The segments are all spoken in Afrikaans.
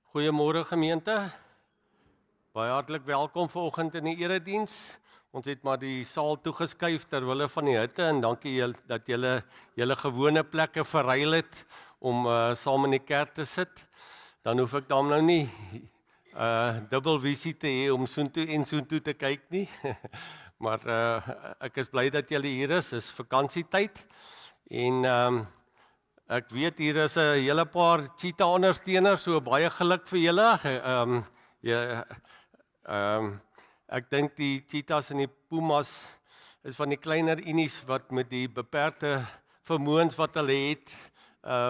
Goeiemôre gemeente. Baie hartlik welkom vanoggend in die erediens. Ons het maar die saal toegeskuif ter wille van die hitte en dankie dat julle gewone plekke verruil het om saam in die kerk te sit. Dan hoef ek dan nou nie dubbelvisie te hê om soontoe en soontoe te kyk nie. Maar ek is bly dat julle hier is vakansietyd en ek weet hier is 'n hele paar cheetah ondersteuners, so baie geluk vir julle. Ek dink die cheetahs en die pumas is van die kleiner unies wat met die beperkte vermoëns wat hulle het,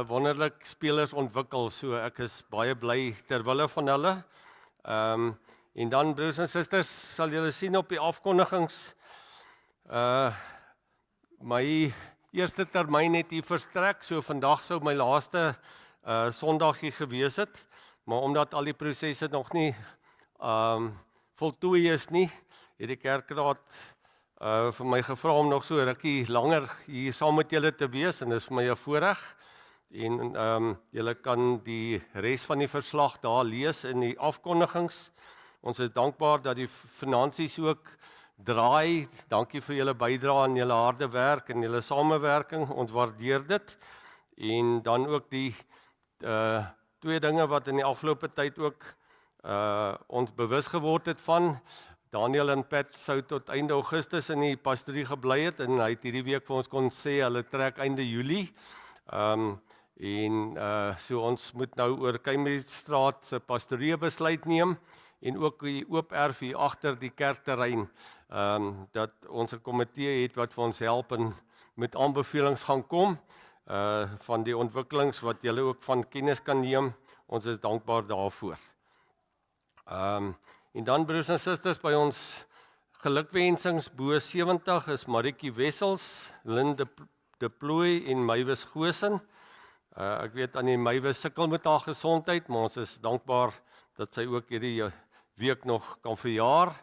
wonderlik spelers ontwikkel. So ek is baie bly ter wille van hulle. En dan broers en susters, sal julle sien op die afkondigings, my eerste termyn het hier verstrek, so vandag sou my laaste Sondagie gewees het, maar omdat al die prosesse nog nie voltooi is nie, het die kerkraad vir my gevra om nog so rukkie langer hier saam met julle te wees, en dit is vir my 'n voorreg, en julle kan die res van die verslag daar lees in die afkondigings. Ons is dankbaar dat die finansies ook draai. Dankie vir julle bydrae en julle harde werk en julle samewerking. Ons waardeer dit. En dan ook die twee dinge wat in die afgelope tyd ook ons bewus geword het van. Daniel en Pat sou tot einde Augustus in die pastorie gebly het en hy het hierdie week vir ons kon sê hulle trek einde Julie. So ons moet nou oor Keimerstraat se pastorie besluit neem en ook die oop erf hier agter die kerkterrein, dat ons 'n komitee het wat vir ons help en met aanbevelings gaan kom van die ontwikkelings wat julle ook van kennis kan neem. Ons is dankbaar daarvoor. En dan broers en susters, by ons gelukwensings bo 70 is Maritjie Wessels, Linde de Plooi en Mywes Goosen. Ek weet aan die Mywes sukkel met haar gesondheid, maar ons is dankbaar dat sy ook hierdie week nog kan verjaar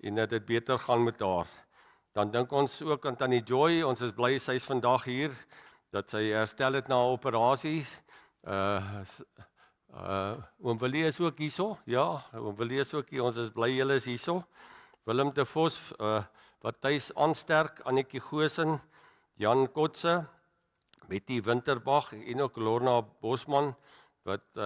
en dat dit beter gaan met haar. Dan dink ons ook aan Tannie Joy, ons is bly sy is vandag hier, dat sy herstel het na 'n operasie. Oom Willie is ook hierso, ja, oom Willie is ook hier, ons is bly julle is hierso. Willem de Vos, wat tuis aansterk, Annetjie Goosen, Jan Kotse, Betty Winterbach en ook Lorna Bosman, wat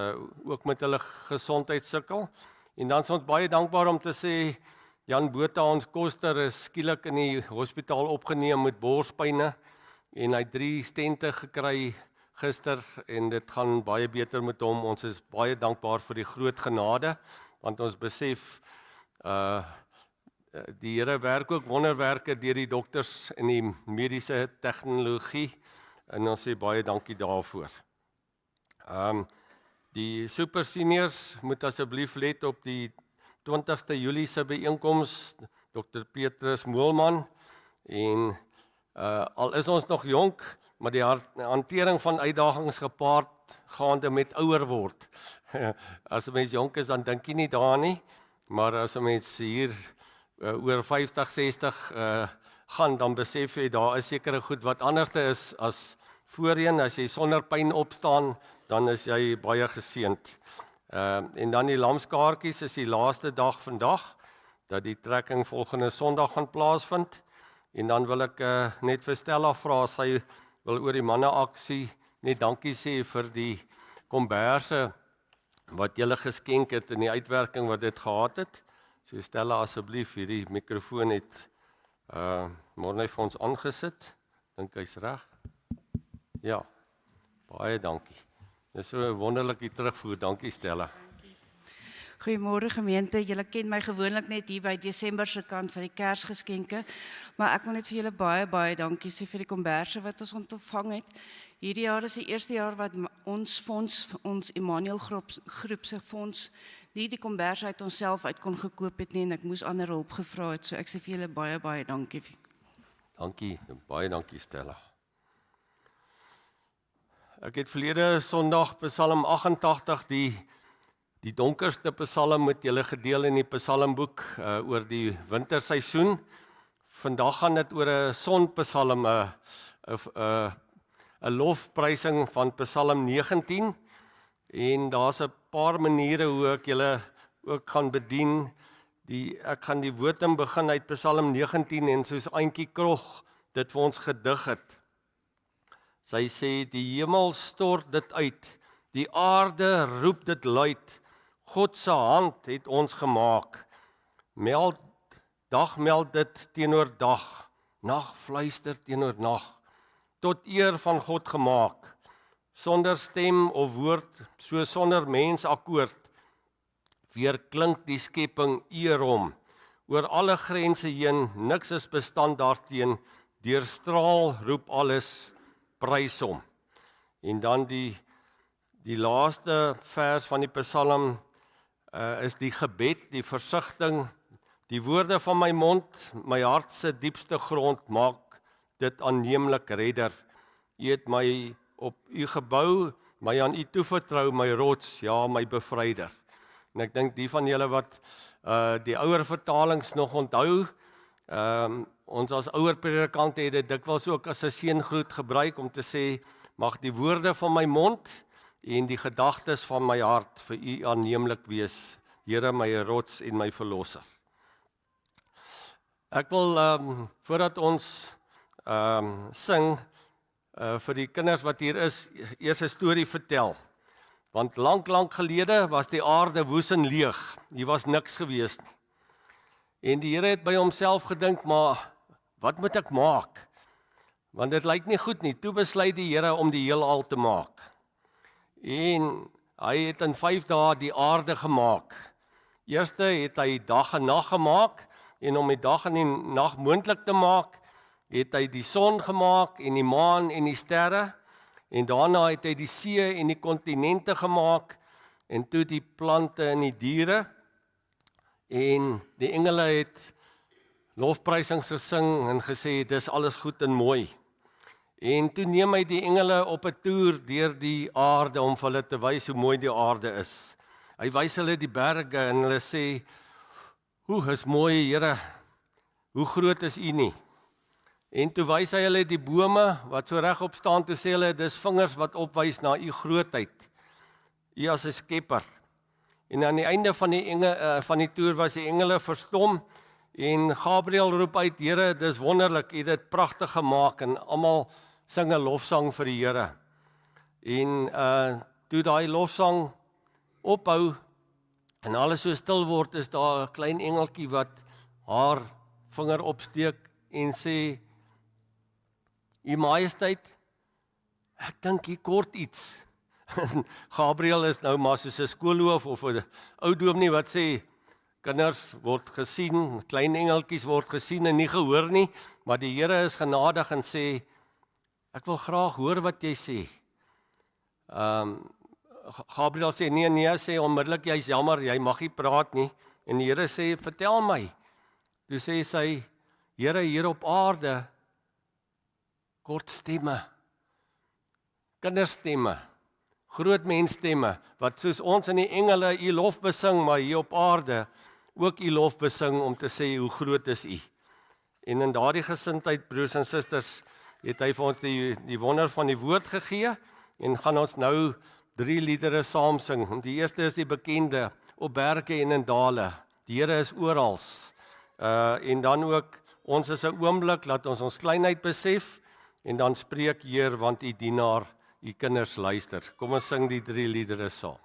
ook met hulle gesondheid sukkel. En dan is ons baie dankbaar om te sê, Jan Botha, ons koster, is skielik in die hospitaal opgeneem met borspyne, en hy het 3 stente gekry gister, en dit gaan baie beter met hom. Ons is baie dankbaar vir die groot genade, want ons besef, die Here werk ook wonderwerke deur die dokters en die mediese tegnologie, en ons sê baie dankie daarvoor. Die super seniors moet asseblief let op die 20ste Julie se byeenkoms, Dr. Petrus Moelman, en al is ons nog jonk, maar die hantering van uitdagings gepaard gaande met ouer word. As 'n mens jonk is, dan dink jy nie daar nie, maar as 'n mens hier oor 50, 60 gaan, dan besef jy, daar is sekere goed wat anderste is as voorheen. As jy sonder pyn opstaan, dan is jy baie geseënd. En dan die lamskaartjies is die laaste dag vandag, dat die trekking volgende Sondag gaan plaasvind. En dan wil ek net vir Stella vra, sy wil oor die manneaksie net dankie sê vir die komberse wat julle geskenk het en die uitwerking wat dit gehad het. So Stella, asseblief, hierdie mikrofoon het Morne vir ons aangesit. Dink hy's reg. Ja, baie dankie. Dis so 'n wonderlike terugvoer. Dankie Stella. Goeiemôre gemeente, julle ken my gewoonlik net hier by Desember se kant van die Kersgeskenke, maar ek wil net vir julle baie dankie sê vir die komberse wat ons ontvang het. Hierdie jaar is die eerste jaar wat ons fonds, ons Immanuel groep se fonds, nie die komberse uit onsself uit kon gekoop het nie, en ek moes ander hulp gevra het, so ek sê vir julle baie dankie. Dankie, baie dankie Stella. Ek het verlede Sondag Psalm 88, die donkerste psalm met julle gedeel in die psalmboek oor die winterseisoen. Vandag gaan dit oor 'n sonpsalm, 'n lofprysing van Psalm 19 En daar's 'n paar maniere hoe ek julle ook gaan bedien. Ek gaan die woording begin uit Psalm 19 en soos Aantjie Krog dit vir ons gedig het. Sy sê, die hemel stort dit uit, die aarde roep dit luid, God se hand het ons gemaak. Dag meld dit teenoor dag, nag fluister teenoor nag, tot eer van God gemaak, sonder stem of woord, so sonder mens akkoord, weer klink die skepping eer hom, oor alle grense heen, niks is bestand daarteen, deur straal roep alles, prys hom. En dan die laaste vers van die Psalm is die gebed, die versigtiging, die woorde van my mond, my hart se diepste grond, maak dit aanneemlik redder. U het my op u gebou, my aan u toevertrou, my rots, ja, my bevryder. En ek dink die van julle wat die ouer vertalings nog onthou, ons as ouer predikante het dit dikwels ook as 'n seëngroet gebruik om te sê, mag die woorde van my mond en die gedagtes van my hart vir u aanneemlik wees, Here my rots en my verlosser. Ek wil voordat ons sing vir die kinders wat hier is, eers 'n storie vertel. Want lank gelede was die aarde woes en leeg. Hier was niks gewees nie. En die Here het by homself gedink, maar wat moet ek maak? Want dit lyk nie goed nie. Toe besluit die Here om die heelal te maak. En hy het in 5 dae die aarde gemaak. Eerste het hy dag en nag gemaak, en om die dag en die nag moontlik te maak, het hy die son gemaak en die maan en die sterre, en daarna het hy die see en die kontinente gemaak, en toe die plante en die diere, en die engele het lofprysings gesing en gesê, dis alles goed en mooi. En toe neem hy die engele op 'n toer deur die aarde om vir hulle te wys hoe mooi die aarde is. Hy wys hulle die berge en hulle sê, hoe is mooi, Here, hoe groot is U nie? En toe wys hy hulle die bome wat so regop staan, toe sê hulle, dis vingers wat opwys na U grootheid, U as 'n skepper. En aan die einde van die toer was die engele verstom, en Gabriël roep uit, Here, dis wonderlik, U het dit pragtig gemaak, en almal sing 'n lofsang vir die Here. En toe daai lofsang ophou, en alles so stil word, is daar 'n klein engeltjie wat haar vinger opsteek en sê, U Majesteit, ek dink hier kort iets. Gabriël is nou maar soos 'n skoolhoof of 'n ou dominee wat sê, kinders word gesien, klein engeltjies word gesien en nie gehoor nie, maar die Here is genadig en sê, ek wil graag hoor wat jy sê. Gabriël sê, nee, sê onmiddellik, jy's jammer, jy mag nie praat nie. En die Here sê, vertel my. Toe sê sy, Here, hier op aarde, kort stemme, kinderstemme, groot mensstemme, wat soos ons in die engele U lof besing, maar hier op aarde ook U lof besing om te sê hoe groot is U. En in daardie gesindheid, broers en susters, het hy vir ons die wonder van die woord gegee, en gaan ons nou 3 liedere saam sing. En die eerste is die bekende, op berge en in dale, die Here is orals. En dan ook, ons is 'n oomblik, laat ons kleinheid besef, en dan spreek Heer, want U dienaar, U kinders luister. Kom ons sing die 3 liedere saam.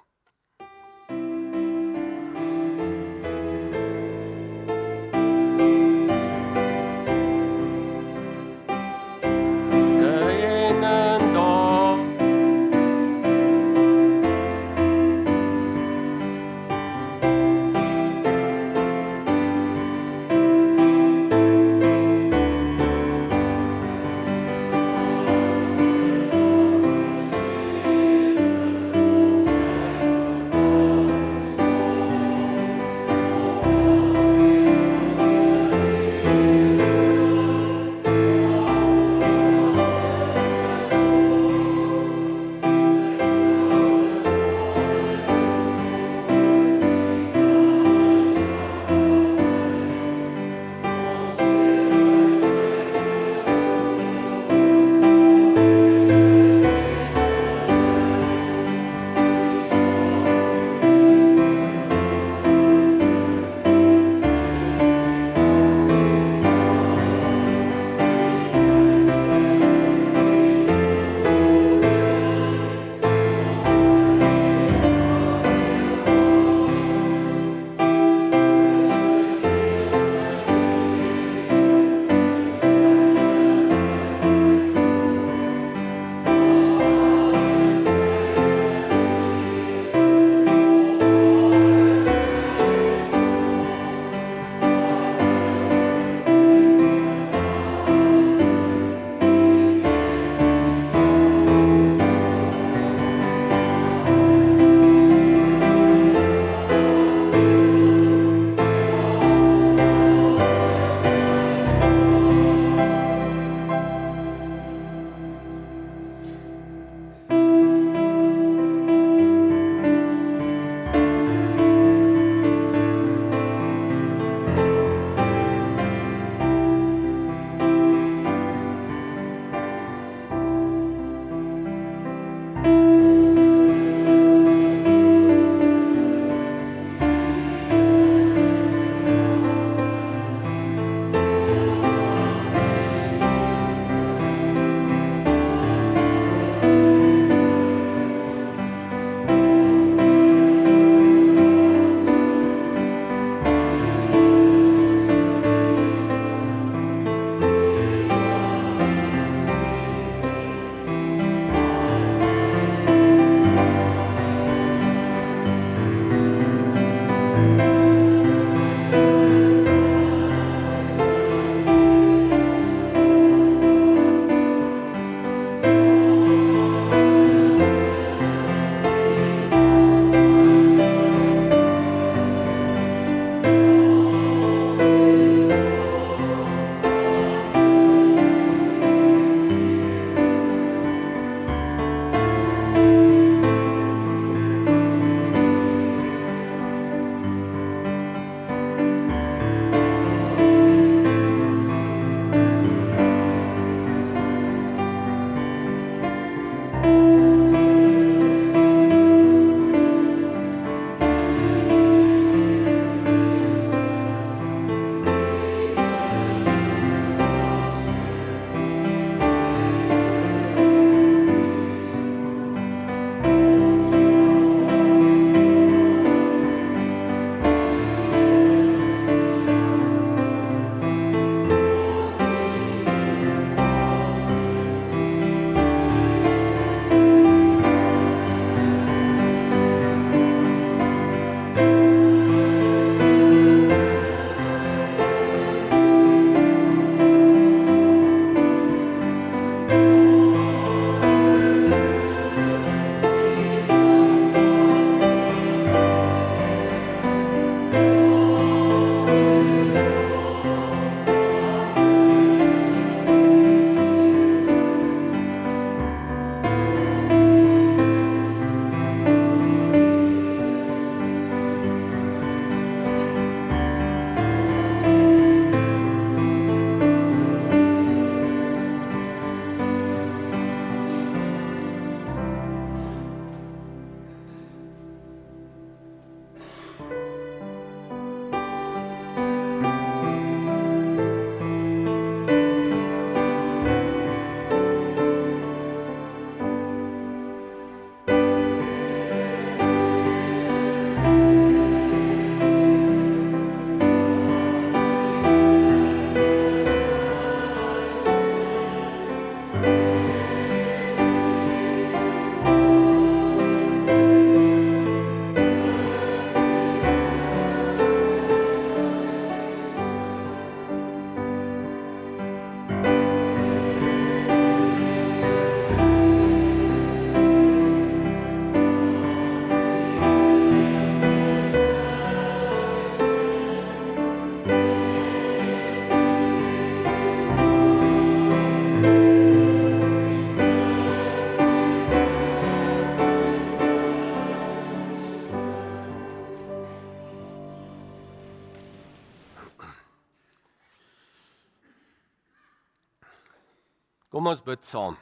Kom ons bid saam.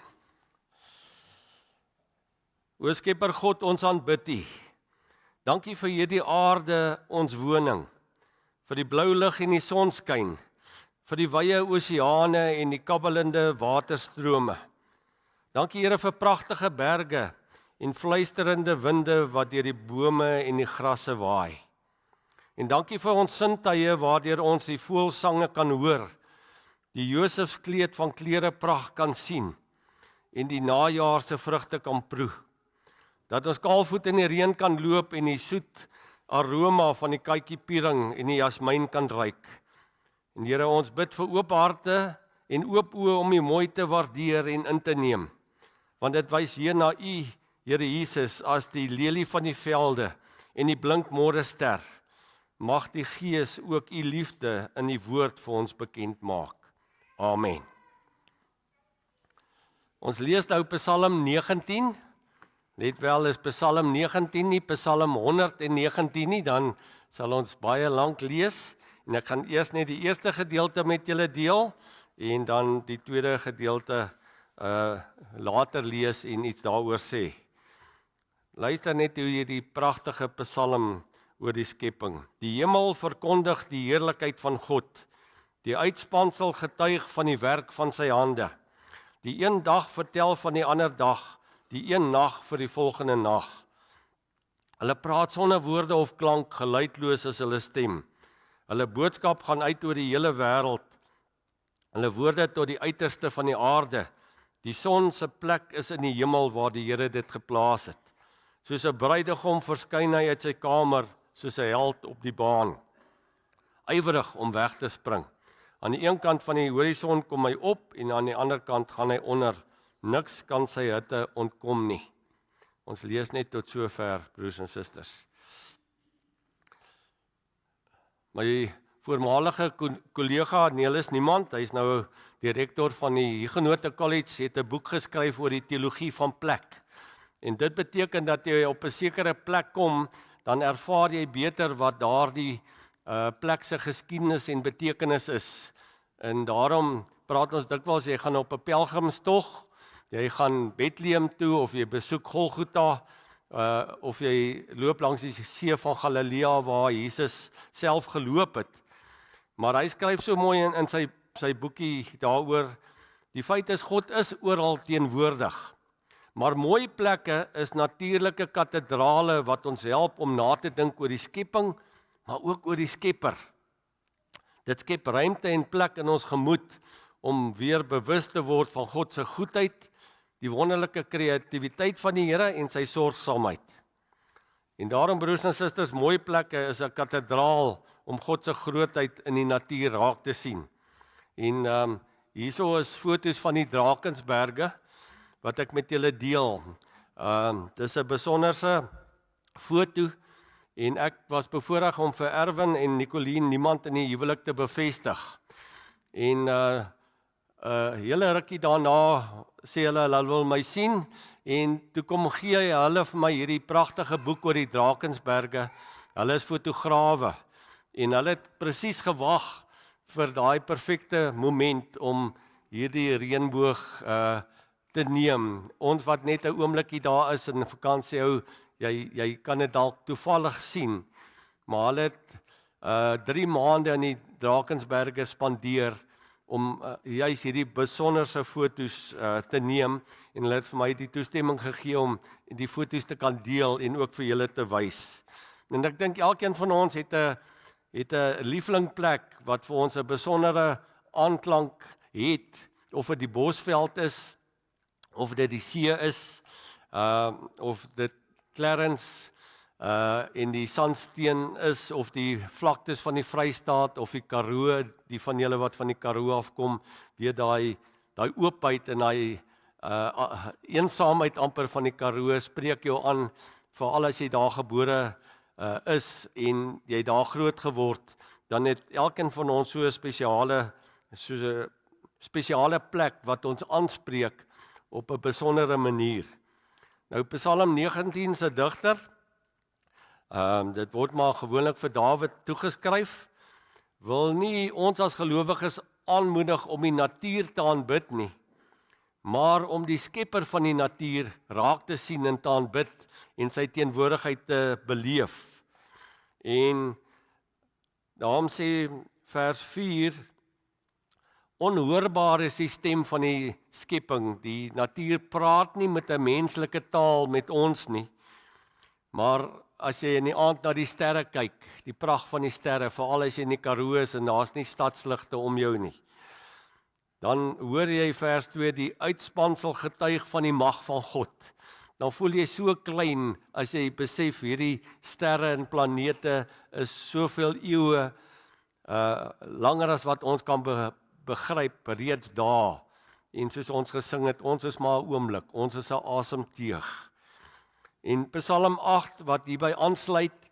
O Skepper God, ons aanbid U. Dankie vir hierdie aarde, ons woning, vir die blou lig en die sonskyn, vir die wye oseane en die kabbelende waterstrome. Dankie Here vir pragtige berge en fluisterende winde wat deur die bome en die grasse waai. En dankie vir ons sintuie waardeur ons die voëlsange kan hoor, die Josefskleed van klerepragt kan sien en die najaar se vrugte kan proe. Dat ons kaalvoet in die reën kan loop en die soet aroma van die kytjiepiering en die jasmijn kan ruik. En Here, ons bid vir oop harte en oop oë om U mooi te waardeer en in te neem. Want dit wys hier na U, Here Jesus, as die lelie van die velde en die blink môrester. Mag die Gees ook U liefde in die woord vir ons bekend maak. Amen. Ons lees nou Psalm 19. Let wel, is Psalm 19 nie Psalm 119 nie, dan sal ons baie lank lees. En ek gaan eers net die eerste gedeelte met julle deel en dan die tweede gedeelte later lees en iets daaroor sê. Luister net hoe hierdie pragtige Psalm oor die skepping. Die hemel verkondig die heerlikheid van God. Die uitspansel getuig van die werk van sy hande. Die een dag vertel van die ander dag, die een nag vir die volgende nag. Hulle praat sonder woorde of klank, geluidloos is hulle stem. Hulle boodskap gaan uit oor die hele wêreld. Hulle woorde tot die uiterste van die aarde. Die son se plek is in die hemel waar die Here dit geplaas het. Soos 'n bruidegom verskyn hy uit sy kamer, soos 'n held op die baan, ywerig om weg te spring. Aan die een kant van die horison kom hy op en aan die ander kant gaan hy onder. Niks kan sy hitte ontkom nie. Ons lees net tot sover, broers en susters. My voormalige kollega Nelis Niemand, hy is nou direkteur van die Huguenote College, het 'n boek geskryf oor die teologie van plek. En dit beteken dat jy op 'n sekere plek kom, dan ervaar jy beter wat daardie plek se geskiedenis en betekenis is. En daarom praat ons dikwels, jy gaan op 'n pelgrimstog, jy gaan Bethlehem toe of jy besoek Golgotha, of jy loop langs die see van Galilea waar Jesus self geloop het. Maar hy skryf so mooi in sy boekie daaroor, die feit is God is oral teenwoordig. Maar mooi plekke is natuurlike kathedrale wat ons help om na te dink oor die skepping, maar ook oor die Skepper. Dit skep ruimte en plek in ons gemoed om weer bewus te word van God se goedheid, die wonderlike kreatiwiteit van die Here en sy sorgsaamheid. En daarom, broers en susters, mooi plekke is 'n kathedraal om God se grootheid in die natuur raak te sien. En hierso is foto's van die Drakensberge wat ek met julle deel. Dis 'n besonderse foto en ek was bevoorreg om vir Erwin en Nicoline Niemand in die huwelik te bevestig. En hele rukkie daarna sê hulle wil my sien en toe kom gee hulle vir my hierdie pragtige boek oor die Drakensberge. Hulle is fotograwe en hulle het presies gewag vir daai perfekte moment om hierdie reënboog te neem. Ons wat net 'n oombliekie daar is in vakansie hou, jy kan dit dalk toevallig sien. Maar hulle het 3 maande in die Drakensberge spandeer om juis hierdie besonderse foto's te neem en hulle het vir my die toestemming gegee om die foto's te kan deel en ook vir julle te wys. En ek dink elkeen van ons het 'n lieflingplek wat vir ons 'n besondere aanklank het, of dit die Bosveld is, of dit die see is, of dit Clarence en die Sandsteen is, of die vlaktes van die Vrystaat, of die Karoo, die van julle wat van die Karoo afkom, weet daai oopheid en daai eensaamheid amper van die Karoo spreek jou aan, veral as jy daar gebore is en jy daar groot geword, dan het elkeen van ons so 'n spesiale plek wat ons aanspreek op 'n besondere manier. Nou Psalm 19 se digter, dit word maar gewoonlik vir Dawid toegeskryf, wil nie ons as gelowiges aanmoedig om die natuur te aanbid nie, maar om die skepper van die natuur raak te sien en te aanbid en sy teenwoordigheid te beleef. En daarom sê vers 4, onhoorbaar is die stem van die skepping. Die natuur praat nie met 'n menslike taal met ons nie. Maar as jy in die aand na die sterre kyk, die pragt van die sterre, veral as jy in die Karoo is en daar's nie stadsligte om jou nie, dan hoor jy vers 2, die uitspansel getuig van die mag van God. Dan voel jy so klein as jy besef hierdie sterre en planete is soveel eeue langer as wat ons kan begryp reeds daar. En soos ons gesing het, ons is maar 'n oomblik, ons is 'n asemteug. En Psalm 8 wat hierby aansluit,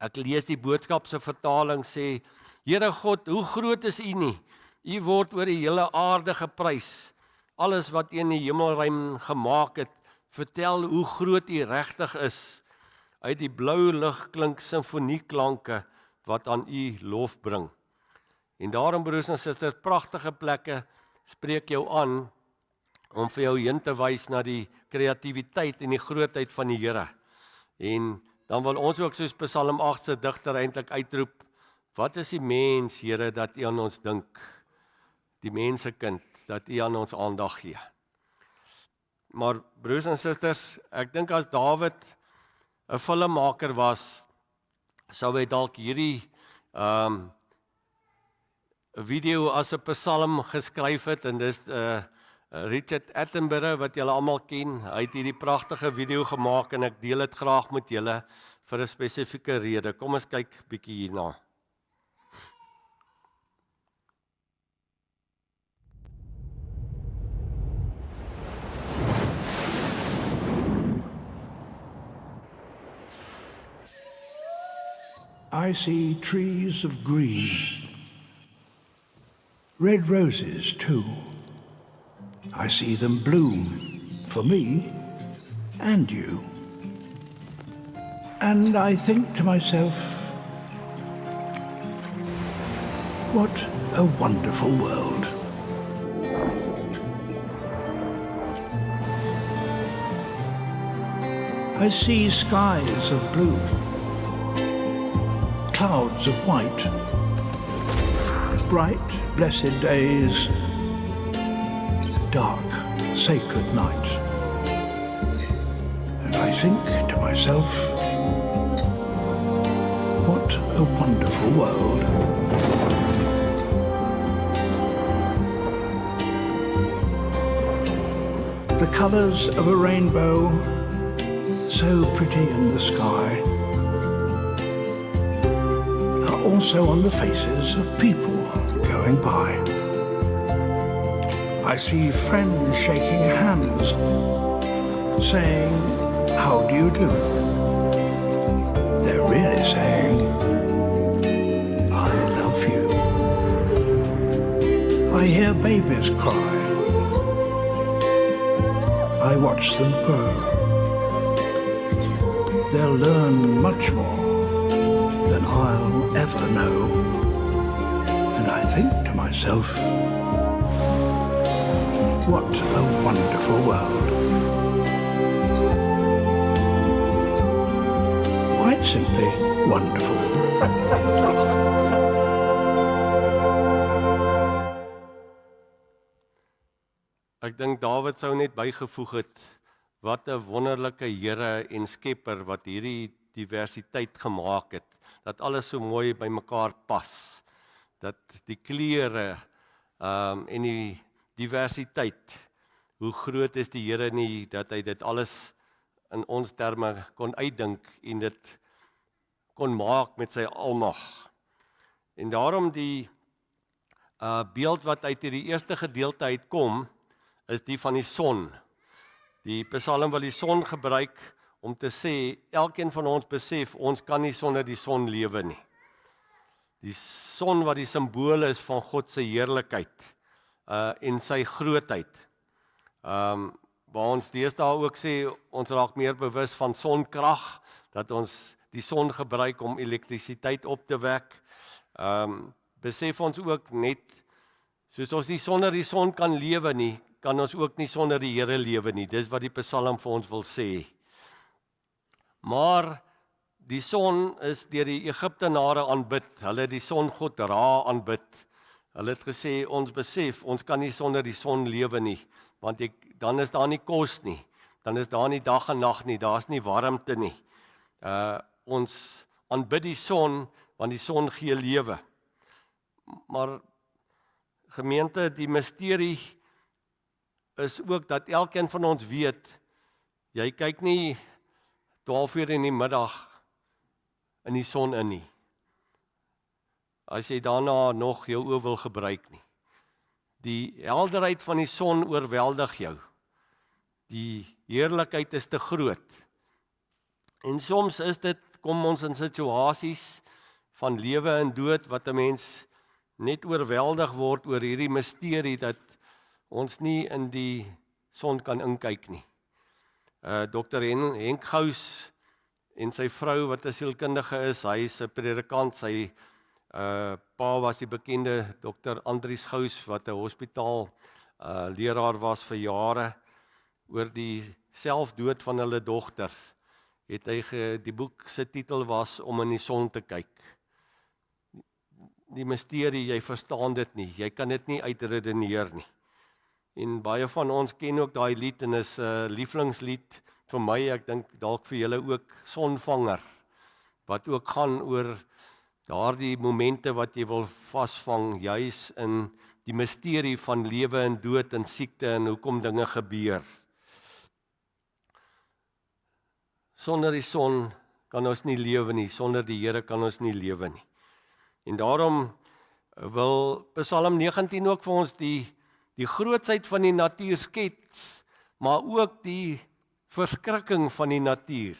ek lees die boodskap se vertaling sê, Here God, hoe groot is U nie? U word oor die hele aarde geprys. Alles wat U in die hemelruim gemaak het, vertel hoe groot U regtig is. Uit die blou lug klink simfonieklanke wat aan U lof bring. En daarom, broers en susters, pragtige plekke spreek jou aan om vir jou heen te wys na die kreatiwiteit en die grootheid van die Here. En dan wil ons ook soos Psalm 8 se digter eintlik uitroep, wat is die mens, Here, dat U aan ons dink? Die mensekind, dat U aan ons aandag gee. Maar broers en susters, ek dink as Dawid 'n filmmaker was, sou hy dalk hierdie video as 'n psalm geskryf het, en dis Richard Attenborough wat julle almal ken. Hy het hierdie pragtige video gemaak en ek deel dit graag met julle vir 'n spesifieke rede. Kom ons kyk bietjie hierna. I see trees of green, red roses too. I see them bloom for me and you. And I think to myself, what a wonderful world. I see skies of blue, clouds of white, bright, blessed days, dark, sacred nights. And I think to myself, what a wonderful world. The colours of a rainbow, so pretty in the sky, are also on the faces of people going by. I see friends shaking hands, saying, how do you do? They're really saying, I love you. I hear babies cry. I watch them grow. They'll learn much more than I'll ever know. And I think to myself, what a wonderful world. Quite simply wonderful. Ek dink Dawid sou net bygevoeg het, wat 'n wonderlike Here en Skepper wat hierdie diversiteit gemaak het, dat alles so mooi by mekaar pas, dat die kleure en die diversiteit, hoe groot is die Here nie, dat hy dit alles in ons terme kon uitdink en dit kon maak met sy almag. En daarom die beeld wat uit hierdie eerste gedeelte uitkom, is die van die son. Die Psalm wil die son gebruik om te sê, elkeen van ons besef, ons kan nie sonder die son lewe nie. Die son wat die simbool is van God se heerlikheid en sy grootheid. Waar ons deesdae ook sê, ons raak meer bewus van sonkrag, dat ons die son gebruik om elektrisiteit op te wek. Besef ons ook net, soos ons nie sonder die son kan lewe nie, kan ons ook nie sonder die Here lewe nie. Dis wat die Psalm vir ons wil sê. Maar die son is deur die Egiptenare aanbid. Hulle het die songod Ra aanbid. Hulle het gesê, ons besef, ons kan nie sonder die son lewe nie, want dan is daar nie kos nie, dan is daar nie dag en nag nie, daar's nie warmte nie. Ons aanbid die son, want die son gee lewe. Maar gemeente, die misterie is ook dat elkeen van ons weet, jy kyk nie 12 uur in die middag in die son in nie, as jy daarna nog jou oë wil gebruik nie. Die helderheid van die son oorweldig jou. Die heerlikheid is te groot. En soms kom ons in situasies van lewe en dood, wat 'n mens net oorweldig word oor hierdie misterie, dat ons nie in die son kan inkyk nie. Dr. Henk Gous en sy vrou, wat 'n sielkundige is, hy is 'n predikant, sy pa was die bekende Dr. Andries Gous, wat 'n hospitaal leraar was vir jare, oor die selfdood van hulle dogter, het hy die boek se titel was Om in die son te kyk. Die misterie, jy verstaan dit nie, jy kan dit nie uitredeneer nie. En baie van ons ken ook daai lied, en is 'n lieflingslied vir my, ek dink dalk vir julle ook, Sonvanger, wat ook gaan oor daardie momente wat jy wil vasvang, juis in die misterie van lewe en dood en siekte en hoekom dinge gebeur. Sonder die son kan ons nie lewe nie, sonder die Here kan ons nie lewe nie. En daarom wil Psalm 19 ook vir ons die grootsheid van die natuur skets, maar ook die verskrikking van die natuur.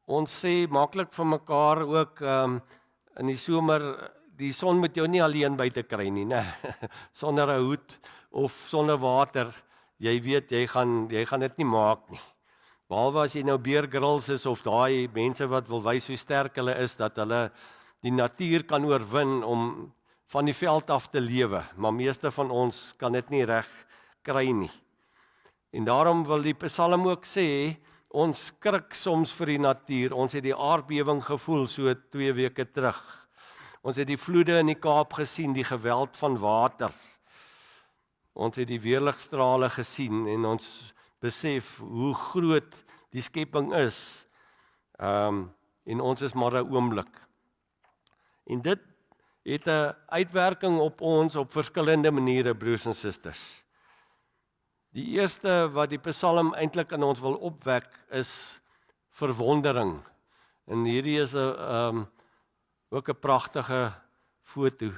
Ons sê maklik vir mekaar ook in die somer, die son moet jou nie alleen buite kry nie, né? Sonder 'n hoed of sonder water, jy weet jy gaan dit nie maak nie. Behalwe as jy nou Bear Grylls is of daai mense wat wil wys hoe sterk hulle is, dat hulle die natuur kan oorwin om van die veld af te lewe, maar meeste van ons kan dit nie reg kry nie. En daarom wil die Psalm ook sê, ons skrik soms vir die natuur. Ons het die aardbewing gevoel so 2 weke terug. Ons het die vloede in die Kaap gesien, die geweld van water. Ons het die weerligstrale gesien en ons besef hoe groot die skepping is. En ons is maar 'n oomblik. En dit het 'n uitwerking op ons op verskillende maniere, broers en susters. Die eerste wat die Psalm eintlik in ons wil opwek is verwondering. En hierdie is ook 'n pragtige foto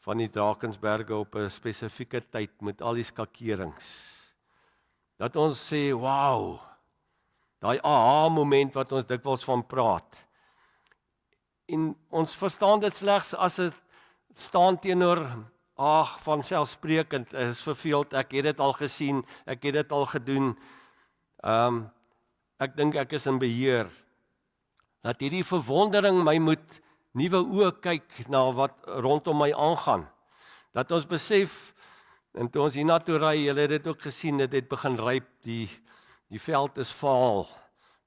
van die Drakensberge op 'n spesifieke tyd met al die skakerings. Dat ons sê, wow, daai aha moment wat ons dikwels van praat. En ons verstaan dit slegs as dit staan teenoor vanselfsprekend, is verveeld, ek het dit al gesien, ek het dit al gedoen, ek dink ek is in beheer. Dat hierdie verwondering my moet nuwe oë kyk na wat rondom my aangaan. Dat ons besef, en toe ons hiernatoe ry, julle het dit ook gesien, dit het begin ryp, die veld is vaal.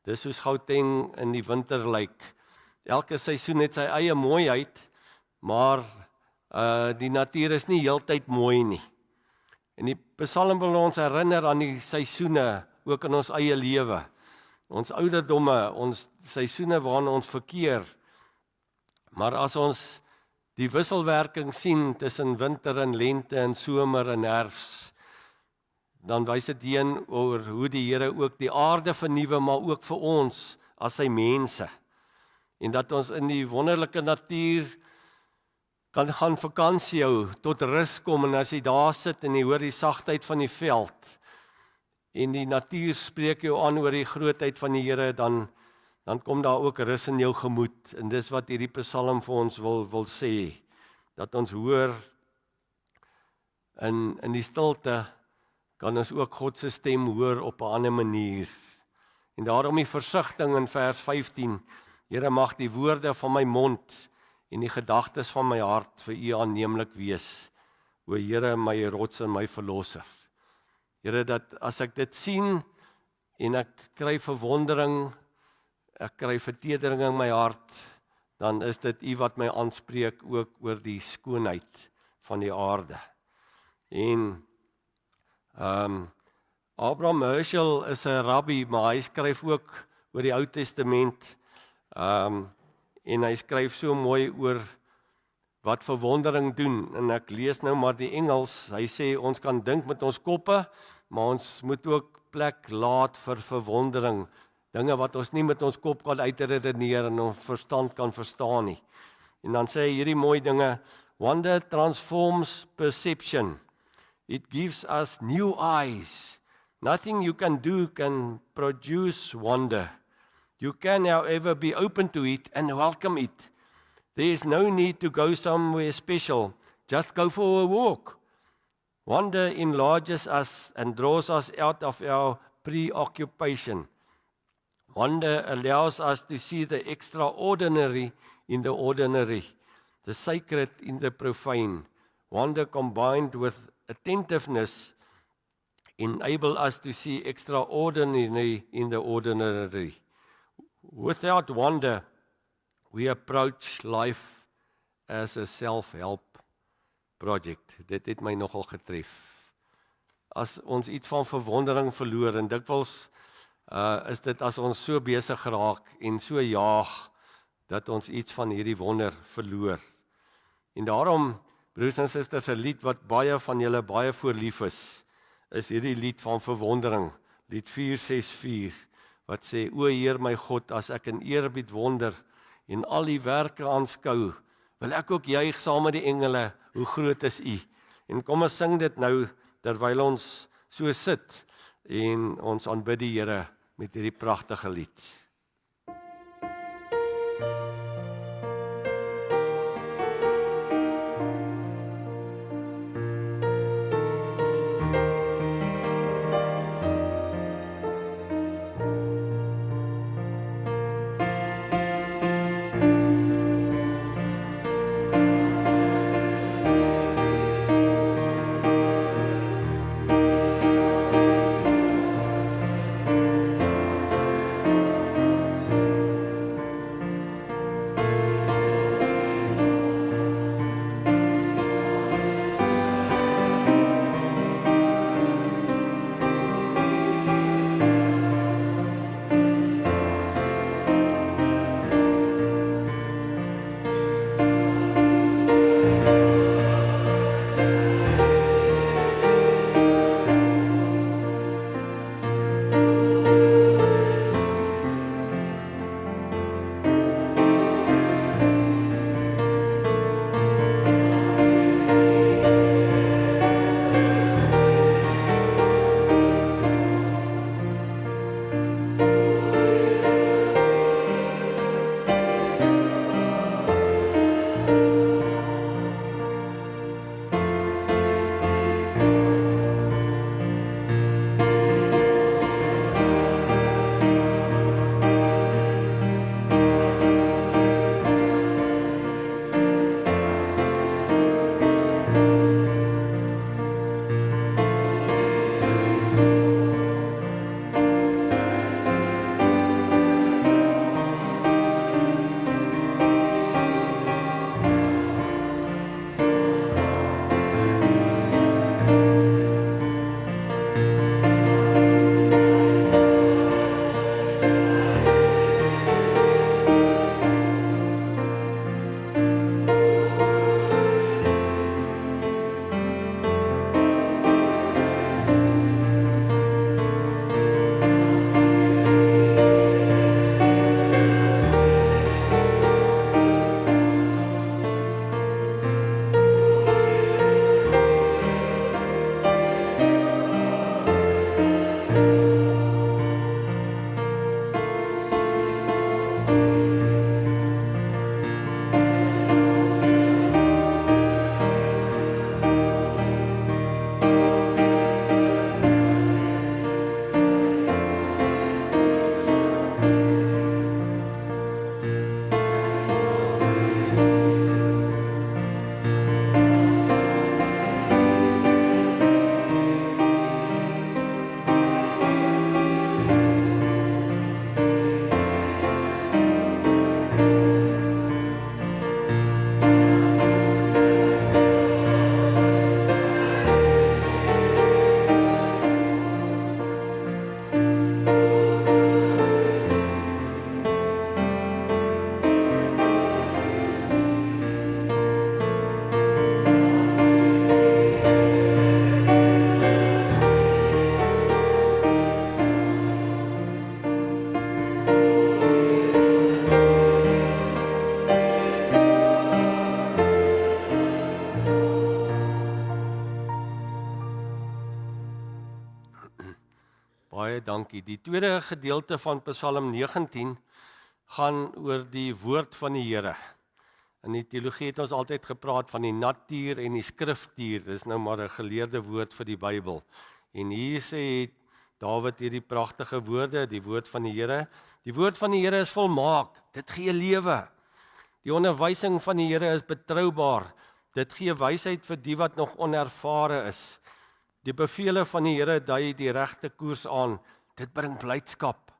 Dis soos Gauteng in die winter lyk. Elke seisoen het sy eie mooiheid, maar die natuur is nie heeltyd mooi nie. En die Psalm wil ons herinner aan die seisoene, ook in ons eie lewe. Ons ouderdomme, ons seisoene waarin ons verkeer. Maar as ons die wisselwerking sien tussen winter en lente en somer en herfs, dan wys dit heen oor hoe die Here ook die aarde vernuwe, maar ook vir ons as sy mense. En dat ons in die wonderlike natuur kan gaan vakansie hou, tot rus kom, en as jy daar sit en jy hoor die sagtheid van die veld, en die natuur spreek jou aan oor die grootheid van die Here, dan kom daar ook rus in jou gemoed, en dis wat hierdie Psalm vir ons wil sê, dat ons hoor, in die stilte, kan ons ook God se stem hoor op 'n ander manier. En daarom die versigtiging in vers 15, Here, mag die woorde van my mond en die gedagtes van my hart vir U aanneemlik wees, O Here, my rots en my verlosser. Here, dat as ek dit sien en ek kry verwondering, ek kry vertedering in my hart, dan is dit U wat my aanspreek ook oor die skoonheid van die aarde. En Abraham Herschel is 'n rabbi, maar hy skryf ook oor die Ou Testament. En hy skryf so mooi oor wat verwondering doen. En ek lees nou maar die Engels. Hy sê ons kan dink met ons koppe, maar ons moet ook plek laat vir verwondering. Dinge wat ons nie met ons kop kan uitredeneer en ons verstand kan verstaan nie. En dan sê hy hierdie mooi dinge, wonder transforms perception. It gives us new eyes. Nothing you can do can produce wonder. You can, however, be open to it and welcome it. There is no need to go somewhere special. Just go for a walk. Wonder enlarges us and draws us out of our preoccupation. Wonder allows us to see the extraordinary in the ordinary, the sacred in the profane. Wonder combined with attentiveness enable us to see extraordinary in the ordinary. Without wonder, we approach life as a self-help project. Dit het my nogal getref. As ons iets van verwondering verloor, en dikwels is dit as ons so besig raak en so jaag, dat ons iets van hierdie wonder verloor. En daarom, broers en susters, 'n lied wat baie van julle baie voorlief is hierdie lied van verwondering, lied 464, wat sê, O Heer my God, as ek in eerbied wonder, en al die werke aanskou, wil ek ook juig saam met die engele, hoe groot is U. En kom ons sing dit nou, terwyl ons so sit, en ons aanbid die Here met hierdie pragtige lied. dankie. Die tweede gedeelte van Psalm 19 gaan oor die woord van die Here. In die teologie het ons altyd gepraat van die natuur en die skriftuur. Dis nou maar 'n geleerde woord vir die Bybel. En hier sê Dawid hierdie pragtige woorde, die woord van die Here. Die woord van die Here is volmaak. Dit gee lewe. Die onderwysing van die Here is betroubaar. Dit gee wysheid vir die wat nog onervare is. Die bevele van die Here dui die regte koers aan. Dit bring blydskap.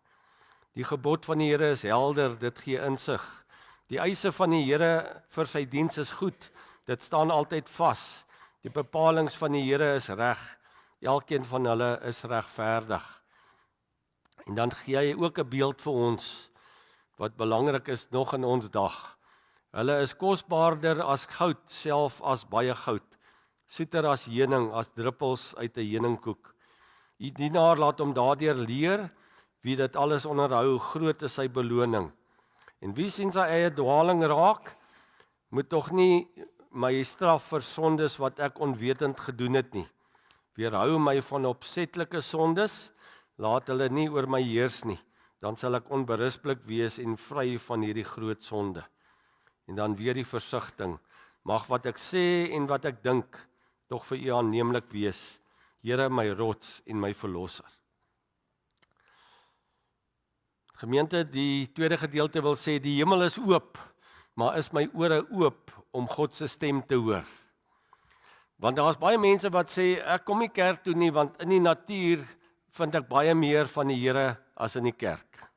Die gebod van die Here is helder, dit gee insig. Die eise van die Here vir sy diens is goed. Dit staan altyd vas. Die bepalings van die Here is reg. Elkeen van hulle is regverdig. En dan gee hy ook 'n beeld vir ons wat belangrik is nog in ons dag. Hulle is kosbaarder as goud, self as baie goud. Soeter as heuning, as druppels uit 'n heuningkoek. Die dienaar laat hom daardeur leer, wie dit alles onderhou, groot is sy beloning. En wie sien sy eie dwaling raak, moet tog nie my straf vir sondes wat ek onwetend gedoen het nie. Weerhou my van opsetlike sondes, laat hulle nie oor my heers nie. Dan sal ek onberispelik wees en vry van hierdie groot sonde. En dan weer die versigtiging. Mag wat ek sê en wat ek dink, tog vir U aanneemlik wees. Here, my rots en my verlosser. Gemeente, die tweede gedeelte wil sê, die hemel is oop, maar is my ore oop om God se stem te hoor. Want daar is baie mense wat sê, ek kom nie kerk toe nie, want in die natuur vind ek baie meer van die Here as in die kerk.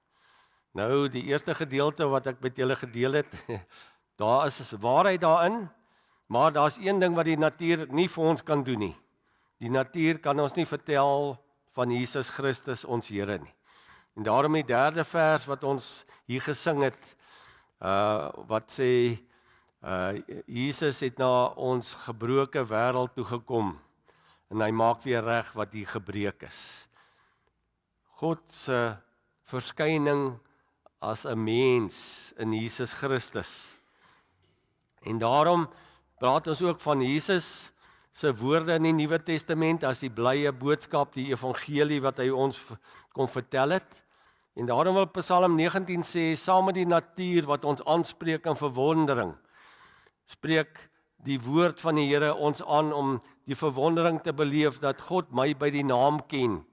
Nou, die eerste gedeelte wat ek met julle gedeel het, daar is waarheid daarin, maar daar's een ding wat die natuur nie vir ons kan doen nie. Die natuur kan ons nie vertel van Jesus Christus ons Here nie. En daarom die derde vers wat ons hier gesing het, wat sê, Jesus het na ons gebroke wêreld toe gekom en hy maak weer reg wat hier gebreek is. God se verskyning as 'n mens in Jesus Christus. En daarom praat ons ook van Jesus se woorde in die Nuwe Testament as die blye boodskap, die evangelie wat hy ons kon vertel het. En daarom wil Psalm 19 sê, saam met die natuur wat ons aanspreek in verwondering, spreek die woord van die Here ons aan om die verwondering te beleef dat God my by die naam ken.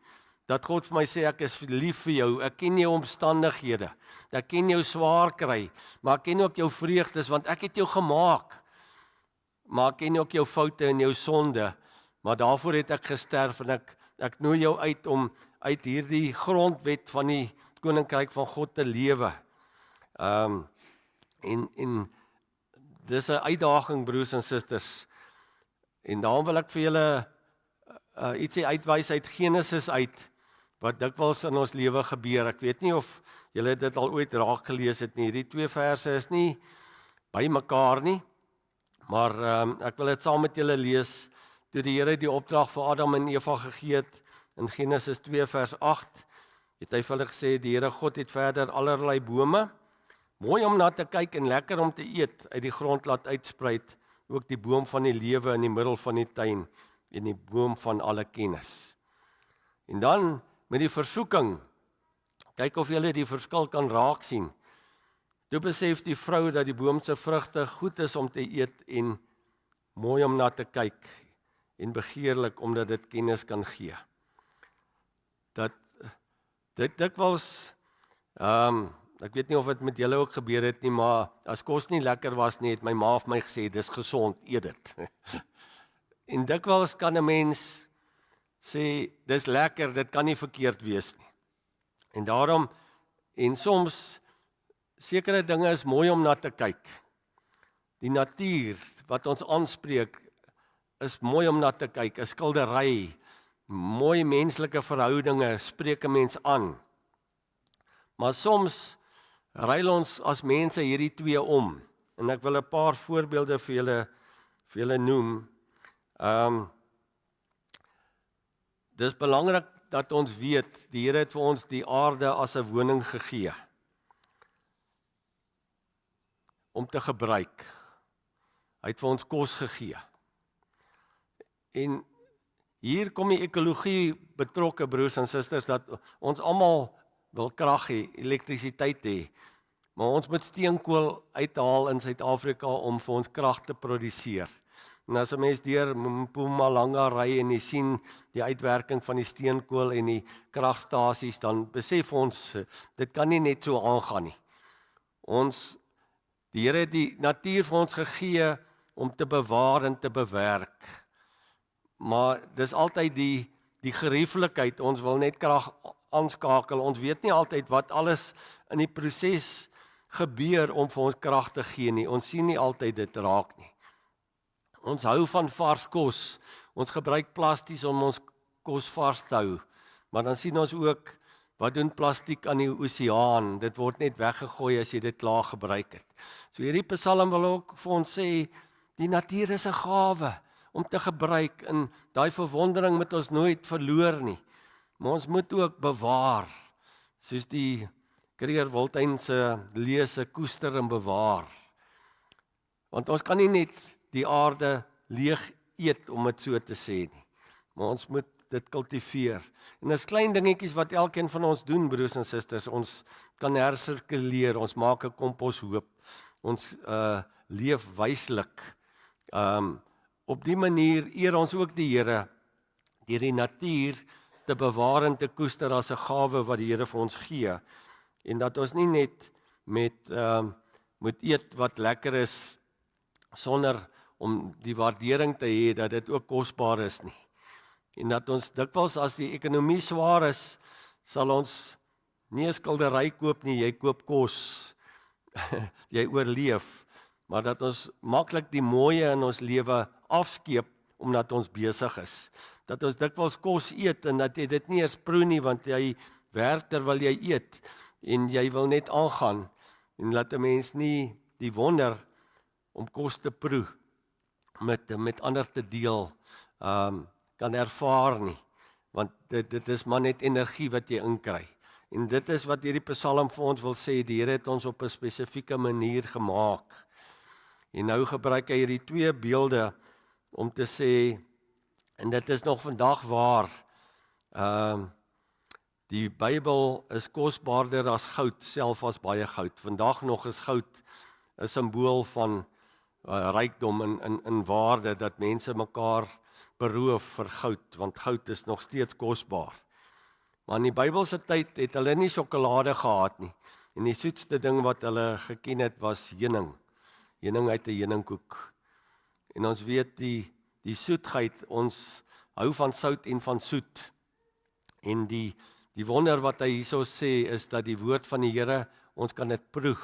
Dat God vir my sê, ek is lief vir jou, ek ken jou omstandighede, ek ken jou swaar kry, maar ek ken ook jou vreugdes, want ek het jou gemaak. Maar ek ken ook jou foute en jou sonde, maar daarvoor het ek gesterf, en ek nooi jou uit om uit hierdie grondwet van die koninkryk van God te lewe. En dis 'n uitdaging, broers en susters. En daarom wil ek vir julle ietsie uitwys uit Genesis uit, wat dikwels in ons lewe gebeur. Ek weet nie of julle dit al ooit raak gelees het nie. Hierdie twee verse is nie by mekaar nie, maar ek wil dit saam met julle lees. Toe die Here die opdrag vir Adam en Eva gegee het, in Genesis 2 vers 8, het hy vir hulle gesê, die Here God het verder allerlei bome, mooi om na te kyk en lekker om te eet, uit die grond laat uitspruit, ook die boom van die lewe in die middel van die tuin, en die boom van alle kennis. En dan, met die versoeking, kyk of julle die verskil kan raak sien. Toe besef die vrou dat die boom se vrugte goed is om te eet en mooi om na te kyk en begeerlik omdat dit kennis kan gee. Dat dit dikwels, ek weet nie of dit met julle ook gebeur het nie, maar as kos nie lekker was nie, het my ma vir my gesê, dis gesond, eet dit. En dikwels kan 'n mens sê, dis lekker, dit kan nie verkeerd wees nie. En daarom, en soms, sekere dinge is mooi om na te kyk. Die natuur wat ons aanspreek, is mooi om na te kyk, 'n skildery, mooi menslike verhoudinge, spreek 'n mens aan. Maar soms ruil ons as mense hierdie twee om, en ek wil 'n paar voorbeelde vir julle noem. Dis belangrik dat ons weet, die Here het vir ons die aarde as 'n woning gegee, om te gebruik. Hy het vir ons kos gegee. En hier kom die ekologie betrokke, broers en susters, dat ons almal wil krag hê, elektrisiteit hê. Maar ons moet steenkool uithaal in Suid-Afrika om vir ons krag te produseer. En as 'n mens deur Mpumalanga ry en jy sien die uitwerking van die steenkool en die kragstasies, dan besef ons, dit kan nie net so aangaan nie. Die Here het die natuur vir ons gegee om te bewaar en te bewerk. Maar dis altyd die gerieflikheid, ons wil net krag aanskakel, ons weet nie altyd wat alles in die proses gebeur om vir ons krag te gee nie, ons sien nie altyd dit raak nie. Ons hou van vars kos, ons gebruik plasties om ons kos vars te hou, maar dan sien ons ook, wat doen plastiek aan die oseaan, dit word net weggegooi as jy dit klaar gebruik het. So hierdie Psalm wil ook vir ons sê, die natuur is 'n gawe om te gebruik, en daai verwondering moet ons nooit verloor nie, maar ons moet ook bewaar, soos die Kreer Wildtuin se lese, koester en bewaar. Want ons kan nie net die aarde leeg eet, om dit so te sê nie, maar ons moet dit kultiveer. En dis klein dingetjies wat elkeen van ons doen, broers en susters. Ons kan hersirkuleer, ons maak 'n komposhoop, ons leef wyslik. Op die manier eer ons ook die Here, deur die natuur te bewaar en te koester as 'n gawe wat die Here vir ons gee. En dat ons nie net moet eet wat lekker is, sonder om die waardering te hê dat dit ook kosbaar is nie. En dat ons dikwels as die ekonomie swaar is, sal ons nie 'n skildery koop nie, jy koop kos. Jy oorleef, maar dat ons maklik die mooie in ons lewe afskeep omdat ons besig is. Dat ons dikwels kos eet en dat jy dit nie eens proe nie, want jy werk terwyl jy eet en jy wil net aangaan, en laat 'n mens nie die wonder om kos te proe met ander te deel kan ervaar nie, want dit is maar net energie wat jy inkry. En dit is wat hierdie Psalm vir ons wil sê, die Here het ons op 'n spesifieke manier gemaak. En nou gebruik hy hierdie twee beelde om te sê, en dit is nog vandag waar, die Bybel is kosbaarder as goud, self as baie goud. Vandag nog is goud 'n simbool van rykdom in waarde, dat mense mekaar beroof vir goud, want goud is nog steeds kosbaar. Maar in die Bybelse tyd het hulle nie sjokolade gehad nie, en die soetste ding wat hulle geken het was heuning uit 'n heuningkoek. En ons weet die soetheid, ons hou van sout en van soet, en die wonder wat hy hierso sê, is dat die woord van die Here, ons kan dit proe,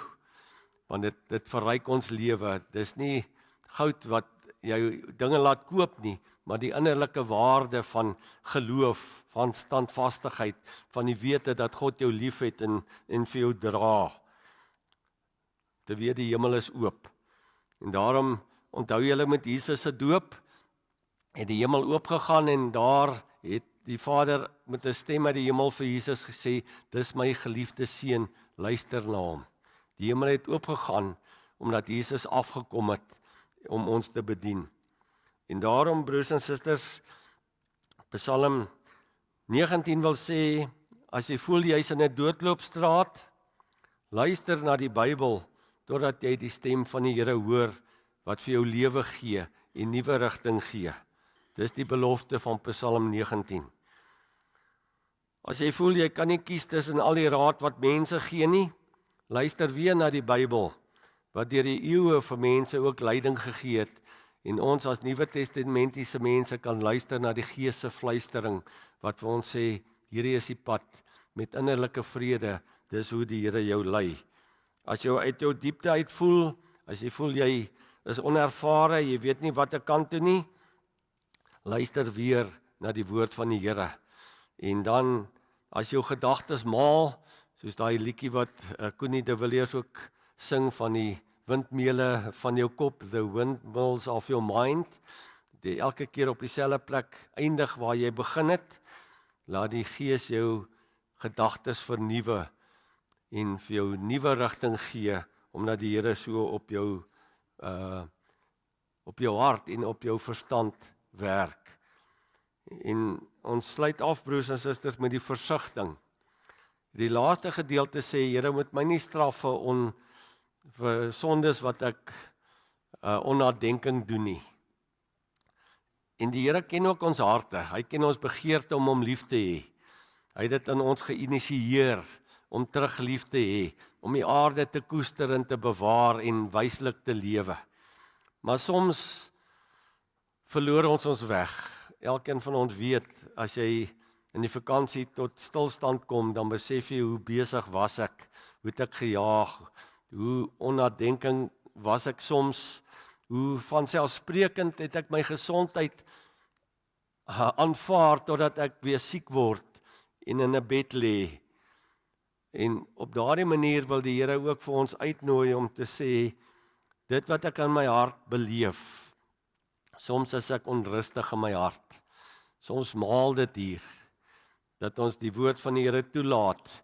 want dit verryk ons lewe. Dis nie goud wat jou dinge laat koop nie, maar die innerlike waarde van geloof, van standvastigheid, van die wete dat God jou liefhet en vir jou dra. Te weet die hemel is oop. En daarom onthou julle met Jesus se doop, het die hemel oopgegaan, en daar het die Vader met 'n stem uit die hemel vir Jesus gesê, dis my geliefde seun, luister na hom. Die hemel het oopgegaan, omdat Jesus afgekom het om ons te bedien. En daarom, broers en susters, Psalm 19 wil sê, as jy voel jy's in 'n doodloopstraat, luister na die Bybel, totdat jy die stem van die Here hoor, wat vir jou lewe gee, en nuwe rigting gee. Dis die belofte van Psalm 19. As jy voel jy kan nie kies tussen al die raad wat mense gee nie, luister weer na die Bybel, wat deur die eeue vir mense ook leiding gegee het, en ons as Nuwe Testamentiese mense kan luister na die Gees se fluistering, wat vir ons sê, hierdie is die pad, met innerlike vrede, dis hoe die Here jou lei. As jy uit jou diepte uit voel, as jy voel jy is onervare, jy weet nie wat 'n kant toe nie, luister weer na die woord van die Here. En dan, as jou gedagtes maal, soos daai liedjie wat Connie de Villiers ook sing van die windmele van jou kop, the windmills of your mind, die elke keer op dieselfde plek eindig waar jy begin het, laat die Gees jou gedagtes vernuwe en vir jou nuwe rigting gee, omdat die Here so op jou hart en op jou verstand werk. En ons sluit af, broers en susters, met die versigtiging. Die laaste gedeelte sê, Here moet my nie straf vir sondes wat ek onnadenking doen nie. En die Here ken ook ons harte. Hy ken ons begeerte om hom lief te hê. Hy het dit in ons geïnisieer om terug lief te hê, om die aarde te koester en te bewaar en wyslik te lewe. Maar soms verloor ons weg. Elkeen van ons weet, as jy in die vakansie tot stilstand kom, dan besef jy hoe besig was ek, hoe het ek gejaag, hoe onnadenkend was ek soms, hoe vanselfsprekend het ek my gesondheid aanvaar totdat ek weer siek word en in 'n bed lê. En op daardie manier wil die Here ook vir ons uitnooi om te sê, dit wat ek in my hart beleef, soms is ek onrustig in my hart, soms maal dit hier, dat ons die woord van die Here toelaat,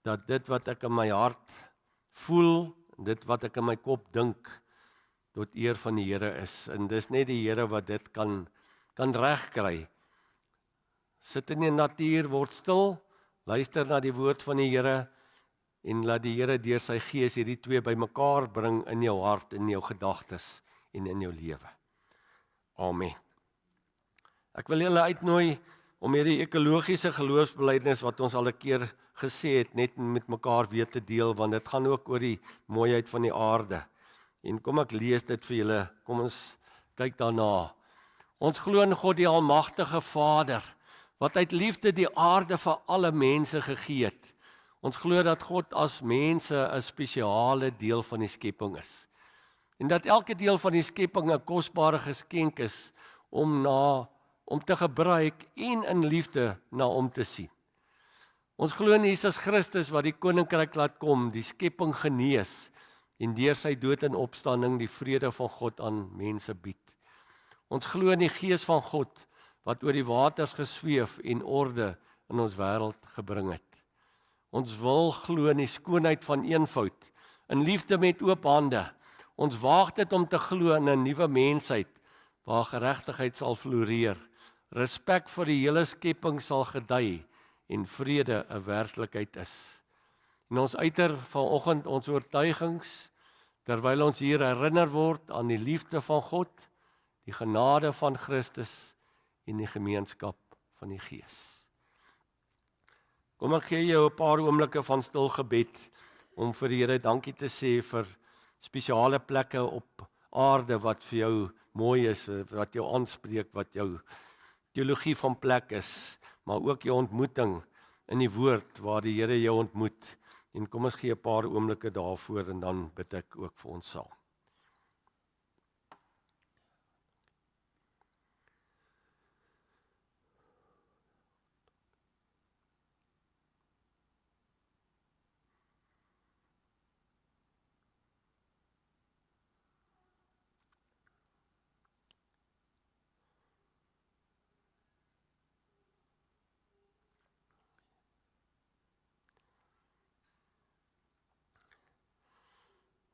dat dit wat ek in my hart voel, dit wat ek in my kop dink, tot eer van die Here is. En dis net die Here wat dit kan regkry. Sit in die natuur, word stil, luister na die woord van die Here, en laat die Here deur sy gees hierdie twee bymekaar bring in jou hart, in jou gedagtes en in jou lewe. Amen. Ek wil julle uitnooi om hierdie ekologiese geloofsbelijdenis wat ons al 'n keer gesê het, net met mekaar weer te deel, want dit gaan ook oor die mooiheid van die aarde. En kom ek lees dit vir julle, kom ons kyk daarna. Ons glo in God die almagtige Vader, wat uit liefde die aarde vir alle mense gegee het. Ons glo dat God as mense 'n spesiale deel van die skepping is. En dat elke deel van die skepping 'n kosbare geskenk is om te gebruik en in liefde na om te sien. Ons glo in Jesus Christus wat die koninkryk laat kom, die skepping genees en deur sy dood en opstanding die vrede van God aan mense bied. Ons glo in die Gees van God wat oor die waters gesweef en orde in ons wêreld gebring het. Ons wil glo in die skoonheid van eenvoud, in liefde met oop hande. Ons waag dit om te glo in 'n nuwe mensheid waar geregtigheid sal floreer, respek vir die hele skepping sal gedei en vrede 'n werklikheid is. En ons uiter vanoggend ons oortuigings terwyl ons hier herinner word aan die liefde van God, die genade van Christus en die gemeenskap van die Gees. Kom ek gee jou 'n paar oomblikke van stil gebed om vir die Here dankie te sê vir spesiale plekke op aarde wat vir jou mooi is, wat jou aanspreek, wat jou teologie van plek is, maar ook jou ontmoeting in die woord waar die Here jou ontmoet. En kom ons gee 'n paar oomblikke daarvoor en dan bid ek ook vir ons saam.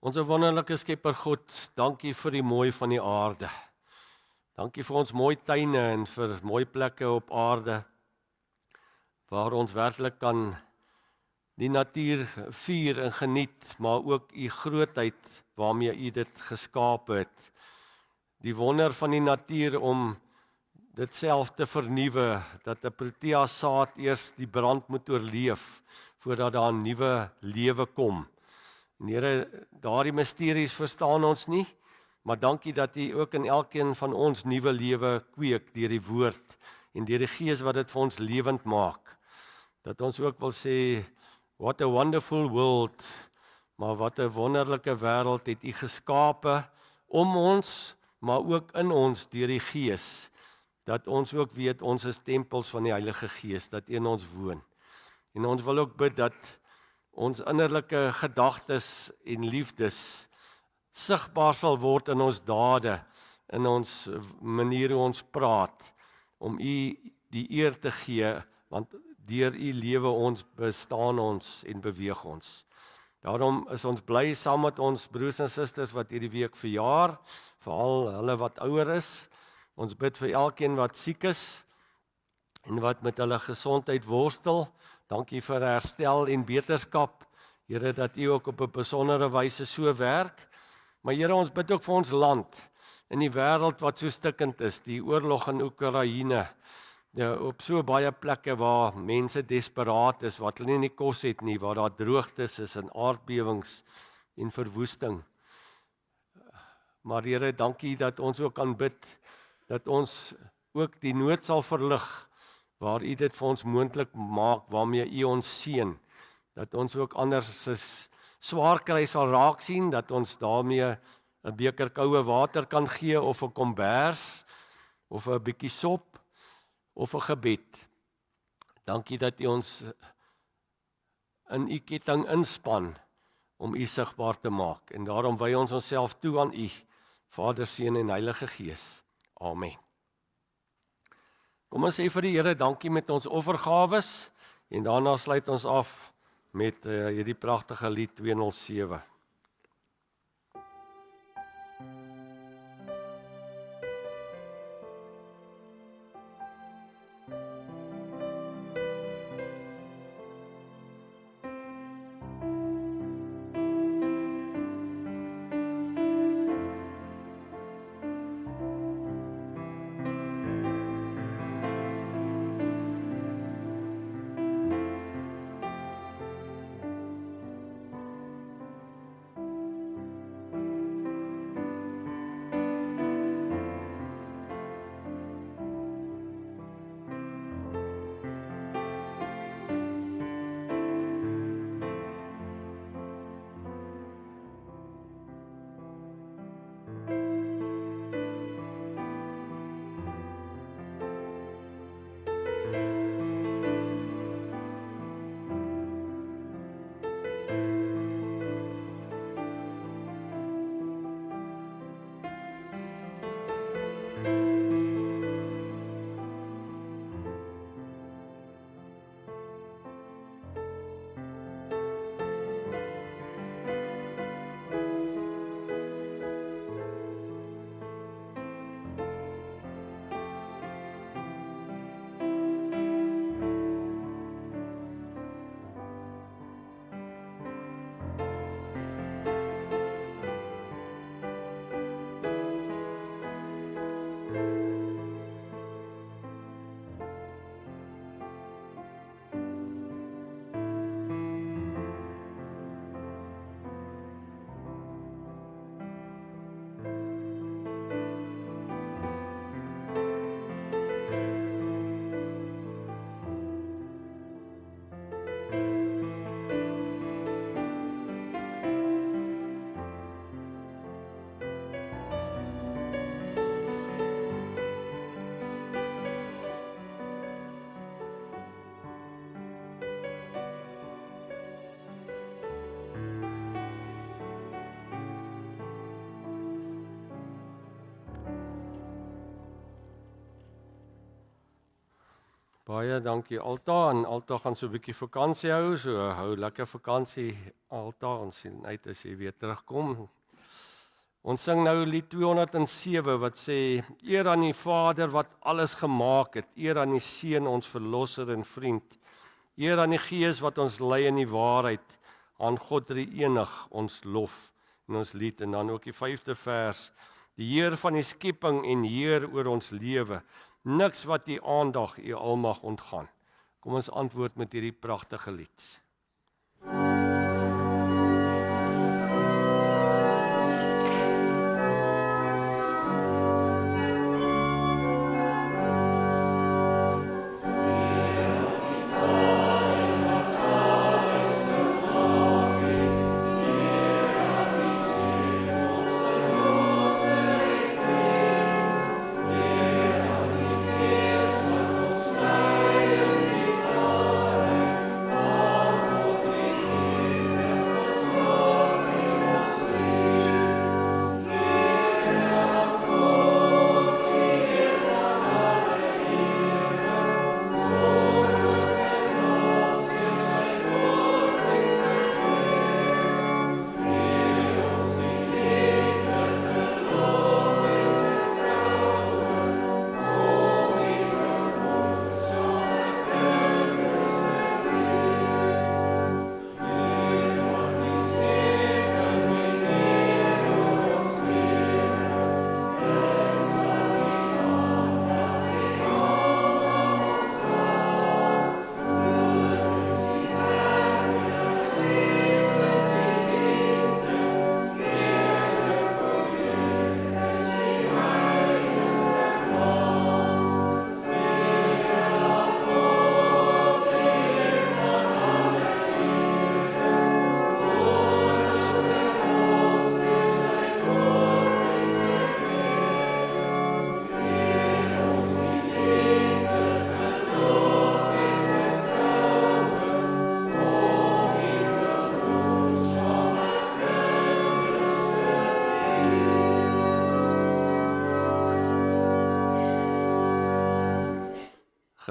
Onze wonderlike Skepper God, dankie vir die mooi van die aarde. Dankie vir ons mooi tuine en vir mooi plekke op aarde, waar ons werklik kan die natuur vier en geniet, maar ook u grootheid waarmee u dit geskaap het. Die wonder van die natuur om dit self te vernuwe, dat 'n protea saad eers die brand moet oorleef, voordat daar 'n nuwe lewe kom. En Here, daardie misteries verstaan ons nie, maar dankie dat U ook in elkeen van ons nuwe lewe kweek deur die woord en deur die Gees wat dit vir ons lewend maak. Dat ons ook wil sê, what a wonderful world, maar wat 'n wonderlike wêreld het U geskape om ons, maar ook in ons deur die Gees, dat ons ook weet ons is tempels van die Heilige Gees, dat U in ons woon. En ons wil ook bid dat ons innerlike gedagtes en liefdes sigbaar sal word in ons dade, in ons manier hoe ons praat, om U die eer te gee, want deur U lewe ons bestaan ons en beweeg ons. Daarom is ons bly saam met ons broers en susters wat hierdie week verjaar, veral hulle wat ouer is. Ons bid vir elkeen wat siek is, en wat met hulle gesondheid worstel. Dankie vir herstel en beterskap. Here, dat U ook op 'n besondere wyse so werk. Maar Here, ons bid ook vir ons land in die wêreld wat so stikkend is, die oorlog in Oekraïne. Ja, op so baie plekke waar mense desperaat is, wat hulle nie kos het nie, waar daar droogtes is en aardbewings en verwoesting. Maar Here, dankie dat ons ook kan bid, dat ons ook die nood sal verlig, waar U dit vir ons moontlik maak, waarmee U ons seën, dat ons ook anders se swaar kry sal raak sien, dat ons daarmee 'n beker koue water kan gee, of 'n kombers, of 'n bietjie sop, of 'n gebed. Dankie dat U ons in U ketting inspan om U sigbaar te maak. En daarom wy ons onsself toe aan U, Vader, Seun en Heilige Gees. Amen. Kom ons sê vir die Here dankie met ons offergawes en daarna sluit ons af met hierdie pragtige lied 207. Baie dankie Alta, en Alta gaan so 'n bietjie vakansie hou, so hou lekker vakansie Alta, ons sien uit as jy weer terugkom. Ons sing nou lied 207 wat sê, eer aan die Vader wat alles gemaak het, eer aan die Seun ons verlosser en vriend, eer aan die Gees wat ons lei in die waarheid, aan God drie-enig ons lof in ons lied. En dan ook die 5de vers, die Heer van die skepping en Heer oor ons lewe, niks wat U aandag, U almag ontgaan. Kom ons antwoord met hierdie pragtige lied. Amen.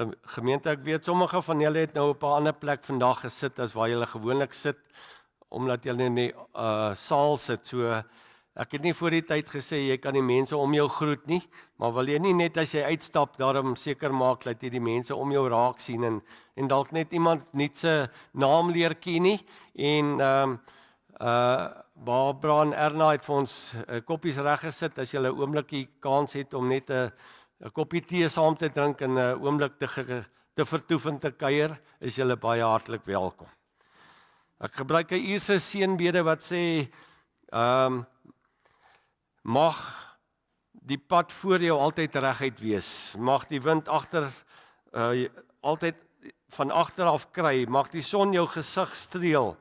Gemeente, ek weet sommige van julle het nou op 'n ander plek vandag gesit as waar julle gewoonlik sit, omdat julle in die saal sit. So ek het nie voor die tyd gesê jy kan die mense om jou groet nie, maar wil jy nie net as jy uitstap daarom seker maak dat jy die mense om jou raak sien en dalk net iemand nie se naam leer ken nie en Barbara en Erna het vir ons koppies reggesit as jy 'n oombliekie kans het om net 'n koppie tee saam te drink en 'n oomblik te vertoef en te kuier, is julle baie hartlik welkom. Ek gebruik 'n Ierse seënbede wat sê mag die pad voor jou altyd reguit wees. Mag die wind altyd van agter af kry. Mag die son jou gesig streel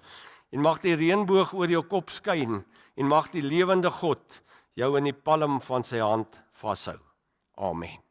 en mag die reënboog oor jou kop skyn en mag die lewende God jou in die palm van sy hand vashou. Amen.